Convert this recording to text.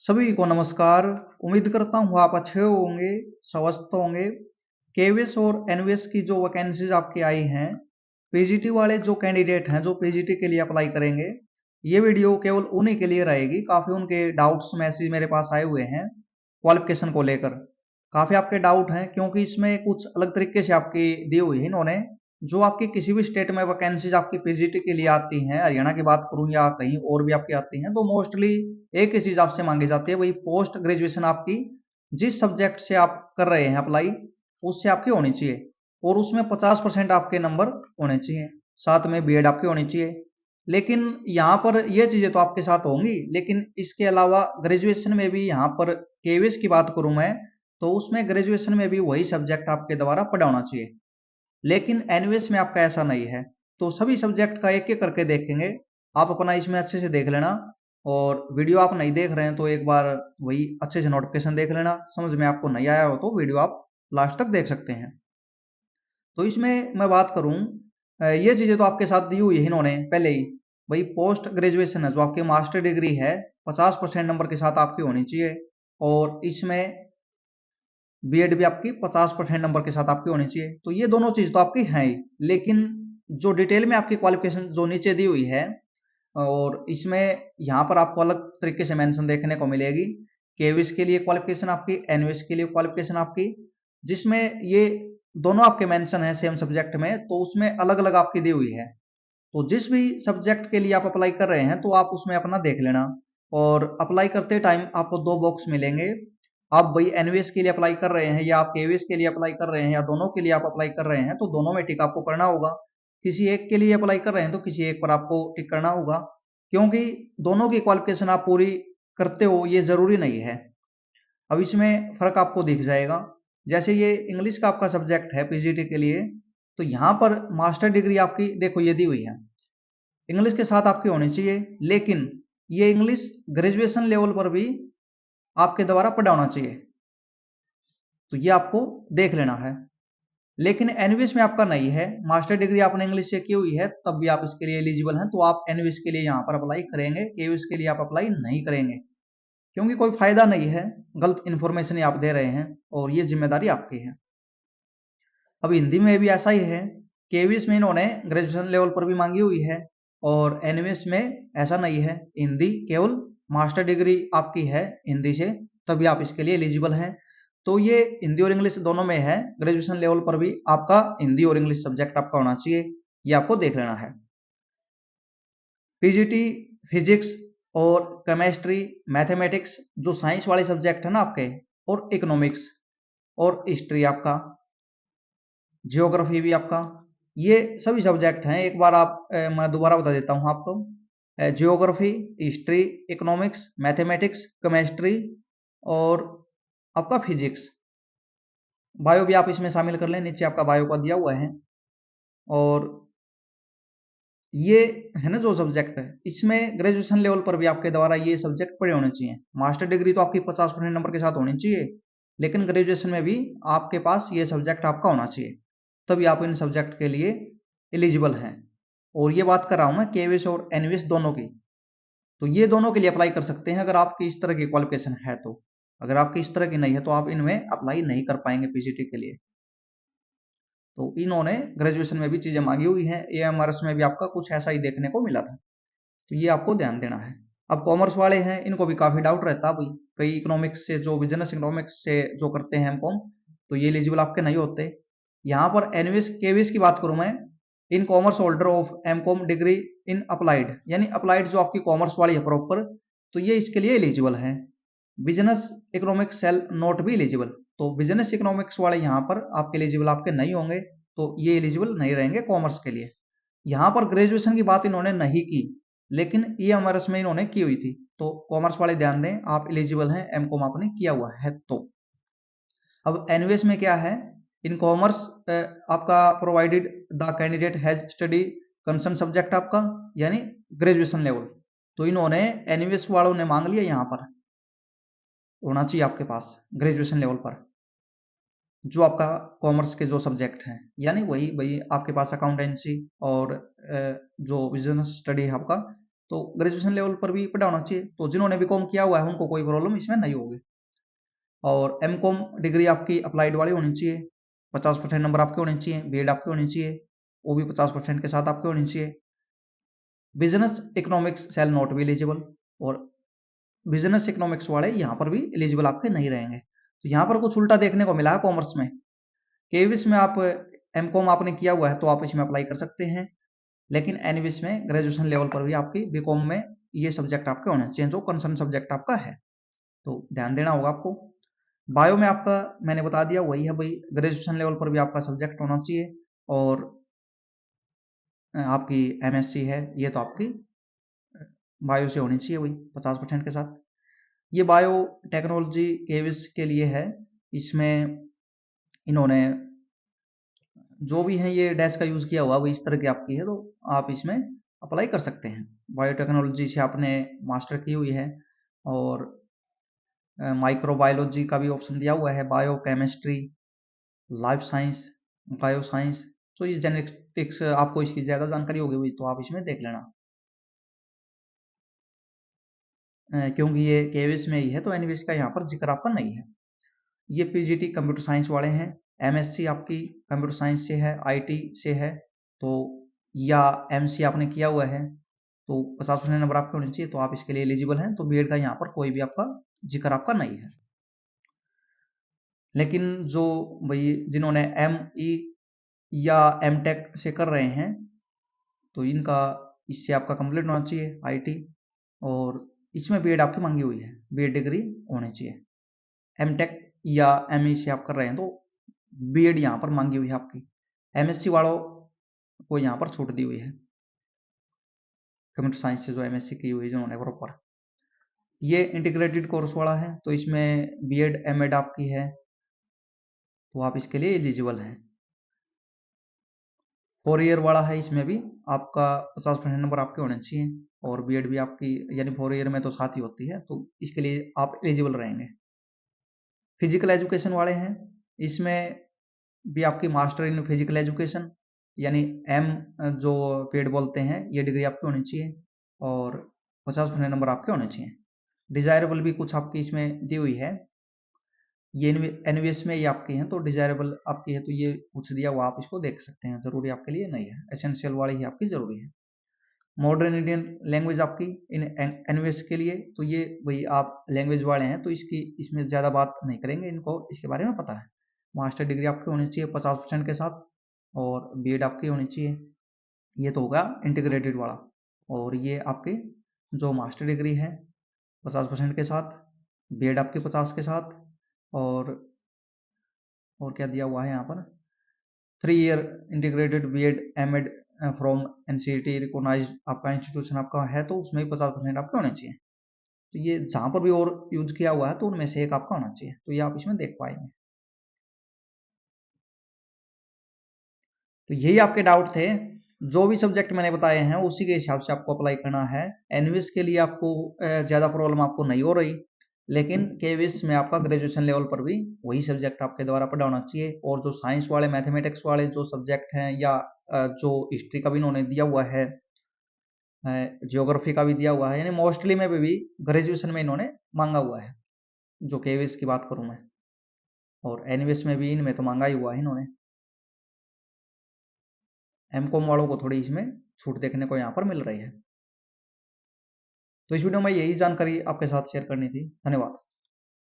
सभी को नमस्कार। उम्मीद करता हूँ आप अच्छे होंगे, स्वस्थ होंगे। केवीएस और एनवीएस की जो वैकेंसीज आपकी आई हैं, पीजीटी वाले जो कैंडिडेट हैं जो पीजीटी के लिए अप्लाई करेंगे, ये वीडियो केवल उन्हीं के लिए रहेगी। काफ़ी उनके डाउट्स मैसेज मेरे पास आए हुए हैं क्वालिफिकेशन को लेकर। काफ़ी आपके डाउट हैं क्योंकि इसमें कुछ अलग तरीके से आपकी दी हुई है इन्होंने। जो आपकी किसी भी स्टेट में वैकेंसीज आपकी पीजीटी के लिए आती हैं, हरियाणा की बात करूँ या कहीं और भी आपकी आती हैं, तो मोस्टली एक ही चीज आपसे मांगी जाती है, वही पोस्ट ग्रेजुएशन आपकी जिस सब्जेक्ट से आप कर रहे हैं अप्लाई, उससे आपकी होनी चाहिए। और उसमें 50% आपके नंबर होने चाहिए, साथ में बीएड आपकी होनी चाहिए। लेकिन यहाँ पर ये चीजें तो आपके साथ होंगी, लेकिन इसके अलावा ग्रेजुएशन में भी यहाँ पर केवीएस की बात करूं मैं, तो उसमें ग्रेजुएशन में भी वही सब्जेक्ट आपके द्वारा पढ़ा होना चाहिए। लेकिन एनवीएस में आपका ऐसा नहीं है। तो सभी सब्जेक्ट का एक एक करके देखेंगे। आप अपना इसमें अच्छे से देख लेना। और वीडियो आप नहीं देख रहे हैं तो एक बार वही अच्छे से नोटिफिकेशन देख लेना। समझ में आपको नहीं आया हो तो वीडियो आप लास्ट तक देख सकते हैं। तो इसमें मैं बात करूं, ये चीजें तो आपके साथ दी हुई है इन्होंने पहले ही। वही पोस्ट ग्रेजुएशन है जो आपकी मास्टर डिग्री है, 50% नंबर के साथ आपकी होनी चाहिए। और इसमें बीएड भी आपकी 50% नंबर के साथ आपकी होनी चाहिए। तो ये दोनों चीज तो आपकी हैं ही। लेकिन जो डिटेल में आपकी क्वालिफिकेशन जो नीचे दी हुई है, और इसमें यहाँ पर आपको अलग तरीके से मेंशन देखने को मिलेगी। केवीएस के लिए क्वालिफिकेशन आपकी, एनवीएस के लिए क्वालिफिकेशन आपकी, जिसमें ये दोनों आपके मेंशन है सेम सब्जेक्ट में, तो उसमें अलग अलग आपकी दी हुई है। तो जिस भी सब्जेक्ट के लिए आप अप्लाई कर रहे हैं तो आप उसमें अपना देख लेना। और अप्लाई करते टाइम आपको दो बॉक्स मिलेंगे। आप भाई एनवीएस के लिए अप्लाई कर रहे हैं या आप केवीएस के लिए अप्लाई कर रहे हैं या दोनों के लिए आप अप्लाई कर रहे हैं, तो दोनों में टिक आपको करना होगा। किसी एक के लिए अप्लाई कर रहे हैं तो किसी एक पर आपको टिक करना होगा, क्योंकि दोनों की क्वालिफिकेशन आप पूरी करते हो ये जरूरी नहीं है। अब इसमें फर्क आपको दिख जाएगा। जैसे ये इंग्लिश का आपका सब्जेक्ट है पीजीटी के लिए, तो यहाँ पर मास्टर डिग्री आपकी देखो ये दी हुई है, इंग्लिश के साथ आपकी होनी चाहिए। लेकिन ये इंग्लिश ग्रेजुएशन लेवल पर भी आपके द्वारा पढ़ाना चाहिए, तो ये आपको देख लेना है। लेकिन एनवीएस में आपका नहीं है, मास्टर डिग्री आपने इंग्लिश से की हुई है तब भी आप इसके लिए एलिजिबल हैं, तो आप एनवीएस के लिए यहाँ पर अप्लाई करेंगे, केवीएस के लिए आप अप्लाई नहीं करेंगे। क्योंकि कोई फायदा नहीं है, गलत इन्फॉर्मेशन आप दे रहे हैं और ये जिम्मेदारी आपकी है। अब हिंदी में भी ऐसा ही है। केवीएस में इन्होंने ग्रेजुएशन लेवल पर भी मांगी हुई है, और एनवीएस में ऐसा नहीं है। हिंदी केवल मास्टर डिग्री आपकी है हिंदी से, तभी आप इसके लिए एलिजिबल हैं। तो ये हिंदी और इंग्लिश दोनों में है। ग्रेजुएशन लेवल पर भी आपका हिंदी और इंग्लिश सब्जेक्ट आपका होना चाहिए, ये आपको देख लेना है। पीजीटी फिजिक्स और केमिस्ट्री, मैथमेटिक्स जो साइंस वाले सब्जेक्ट है ना आपके, और इकोनॉमिक्स और हिस्ट्री आपका, जियोग्राफी भी आपका, ये सभी सब्जेक्ट हैं। एक बार मैं दोबारा बता देता हूँ आपको। Geography, history, economics, mathematics, chemistry और आपका फिजिक्स। बायो भी आप इसमें शामिल कर लें, नीचे आपका बायो का दिया हुआ है। और ये है ना जो सब्जेक्ट है, इसमें ग्रेजुएशन लेवल पर भी आपके द्वारा ये सब्जेक्ट पढ़े होने चाहिए। मास्टर डिग्री तो आपकी 50% नंबर के साथ होनी चाहिए, लेकिन ग्रेजुएशन में भी आपके पास ये सब्जेक्ट आपका होना चाहिए, तभी आप इन सब्जेक्ट के लिए एलिजिबल हैं। और ये बात कर रहा हूँ मैं केवीएस और एनवीएस दोनों की। तो ये दोनों के लिए अप्लाई कर सकते हैं अगर आपकी इस तरह की क्वालिफिकेशन है तो। अगर आपकी इस तरह की नहीं है तो आप इनमें अप्लाई नहीं कर पाएंगे पीजीटी के लिए। तो इन्होंने ग्रेजुएशन में भी चीजें मांगी हुई हैं, एएमआरएस में भी आपका कुछ ऐसा ही देखने को मिला था। तो ये आपको ध्यान देना है। अब कॉमर्स वाले हैं, इनको भी काफी डाउट रहता है भाई, कई इकोनॉमिक्स से जो बिजनेस इकोनॉमिक्स से जो करते हैं एमकॉम, तो ये एलिजिबल आपके नहीं होते। यहाँ पर एनवीएस केवीएस की बात करूं मैं, in commerce holder of MCom degree in applied, यानी अप्लाइड जो आपकी कॉमर्स वाली है प्रॉपर, तो ये इसके लिए एलिजिबल है। बिजनेस इकोनॉमिक्स सेल नॉट भी एलिजिबल। तो बिजनेस इकोनॉमिक्स वाले यहाँ पर आपके एलिजिबल आपके नहीं होंगे, तो ये एलिजिबल नहीं रहेंगे कॉमर्स के लिए। यहाँ पर ग्रेजुएशन की बात इन्होंने नहीं की, लेकिन ईएमआरएस में इन्होंने की हुई थी। तो कॉमर्स वाले ध्यान दें, आप एलिजिबल हैं, एमकॉम आपने किया हुआ है तो। अब एनवीएस में क्या है, इन कॉमर्स आपका provided the candidate has study concern subject आपका, यानी ग्रेजुएशन लेवल। तो इन्होंने एनवीएस वालों ने मांग लिया, यहाँ पर होना चाहिए आपके पास ग्रेजुएशन लेवल पर जो आपका कॉमर्स के जो सब्जेक्ट हैं, यानी वही वही आपके पास अकाउंटेंसी और जो बिजनेस स्टडी है आपका, तो ग्रेजुएशन लेवल पर भी पढ़ा होना चाहिए। तो जिन्होंने बीकॉम किया हुआ है उनको कोई प्रॉब्लम इसमें नहीं होगी। और एमकॉम डिग्री आपकी अप्लाइड वाली होनी चाहिए, 50% नंबर आपके होने चाहिए, बीएड आपके होनी चाहिए, वो भी 50% के साथ आपके होनी चाहिए। Business economics shall not be eligible, और बिजनेस इकोनॉमिक्स वाले यहाँ पर भी एलिजिबल आपके नहीं रहेंगे। तो यहाँ पर कुछ उल्टा देखने को मिला है कॉमर्स में। केवीएस में आप एमकॉम आपने किया हुआ है तो आप इसमें अप्लाई कर सकते हैं, लेकिन एनवीएस में ग्रेजुएशन लेवल पर भी आपकी बीकॉम में ये सब्जेक्ट आपके होने चाहिए जो कंसर्न सब्जेक्ट आपका है, तो ध्यान देना होगा आपको। बायो में आपका मैंने बता दिया वही है भाई, ग्रेजुएशन लेवल पर भी आपका सब्जेक्ट होना चाहिए, और आपकी एमएससी है ये तो आपकी बायो से होनी चाहिए वही 50% के साथ। ये बायो टेक्नोलॉजी केवीएस के लिए है, इसमें इन्होंने जो भी है ये डैश का यूज किया हुआ वही इस तरह की आपकी है, तो आप इसमें अप्लाई कर सकते हैं। बायोटेक्नोलॉजी से आपने मास्टर की हुई है, और माइक्रोबायोलॉजी का भी ऑप्शन दिया हुआ है, bio chemistry, life science, bio science. तो ये जेनेटिक्स आपको इसकी ज़्यादा जानकारी होगी हुई तो आप इसमें देख लेना, क्योंकि ये केवीएस में ही है तो एनवीएस का यहाँ पर जिक्र आपका नहीं है। ये पीजीटी कंप्यूटर साइंस वाले हैं, एमएससी आपकी कंप्यूटर साइंस से है, आईटी से है, तो या एमसी आपने किया हुआ है तो 50% नंबर आपके होने चाहिए, तो आप इसके लिए एलिजिबल हैं। तो बीएड का यहाँ पर कोई भी आपका जिक्र आपका नहीं है। लेकिन जो भाई जिन्होंने एमई या एमटेक से कर रहे हैं तो इनका इससे आपका कंप्लीट होना चाहिए आईटी, और इसमें बीएड आपकी मांगी हुई है, बीएड डिग्री होनी चाहिए। एमटेक या एमई से आप कर रहे हैं तो बीएड यहाँ पर मांगी हुई है आपकी। एमएससी वालों को यहाँ पर छूट दी हुई है, कंप्यूटर साइंस से जो एमएससी की हुई है जिन्होंने प्रॉपर। ये इंटीग्रेटेड कोर्स वाला है तो इसमें बीएड एमएड आपकी है, तो आप इसके लिए एलिजिबल हैं। 4 ईयर वाला है, इसमें भी आपका 50% नंबर आपके होने चाहिए, और बीएड भी आपकी यानी 4 ईयर में तो साथ ही होती है, तो इसके लिए आप एलिजिबल रहेंगे। फिजिकल एजुकेशन वाले हैं, इसमें भी आपकी मास्टर इन फिजिकल एजुकेशन यानी एम जो पेड बोलते हैं ये डिग्री आपकी होनी चाहिए, और 50% नंबर आपके होने चाहिए। डिजायरेबल भी कुछ आपकी इसमें दी हुई है, ये एनवीएस में ये आपकी हैं तो डिजायरेबल आपकी है, तो ये कुछ दिया हुआ आप इसको देख सकते हैं, जरूरी आपके लिए नहीं है, एसेंशियल वाली ही आपकी जरूरी है। मॉडर्न इंडियन लैंग्वेज आपकी इन एनवीएस के लिए, तो ये भाई आप लैंग्वेज वाले हैं तो इसमें ज़्यादा बात नहीं करेंगे, इनको इसके बारे में पता है। मास्टर डिग्री आपकी होनी चाहिए 50% के साथ, और बीएड आपकी होनी चाहिए, ये तो होगा इंटीग्रेटेड वाला। और ये आपकी जो मास्टर डिग्री है 50% के साथ, बीएड आपकी 50 के साथ, और क्या दिया हुआ है यहाँ पर 3 year integrated BEd MEd from NCET recognised आपका इंस्टीट्यूशन आपका है तो उसमें भी 50% आपके होने चाहिए। तो ये जहाँ पर भी और यूज किया हुआ है तो उनमें से एक आपका होना चाहिए, तो ये आप इसमें देख पाएंगे। तो यही आपके डाउट थे, जो भी सब्जेक्ट मैंने बताए हैं उसी के हिसाब से आपको अप्लाई करना है। एनवीएस के लिए आपको ज़्यादा प्रॉब्लम आपको नहीं हो रही, लेकिन केवीएस में आपका ग्रेजुएशन लेवल पर भी वही सब्जेक्ट आपके द्वारा पढ़ा होना चाहिए। और जो साइंस वाले मैथमेटिक्स वाले जो सब्जेक्ट हैं, या जो हिस्ट्री का भी इन्होंने दिया हुआ है, जियोग्राफी का भी दिया हुआ है, यानी मोस्टली में भी ग्रेजुएशन में इन्होंने मांगा हुआ है, जो केवीएस की बात करूँ मैं, और एनवीएस में भी इनमें तो मांगा ही हुआ है इन्होंने। एमकॉम वालों को थोड़ी इसमें छूट देखने को यहाँ पर मिल रही है। तो इस वीडियो में यही जानकारी आपके साथ शेयर करनी थी। धन्यवाद।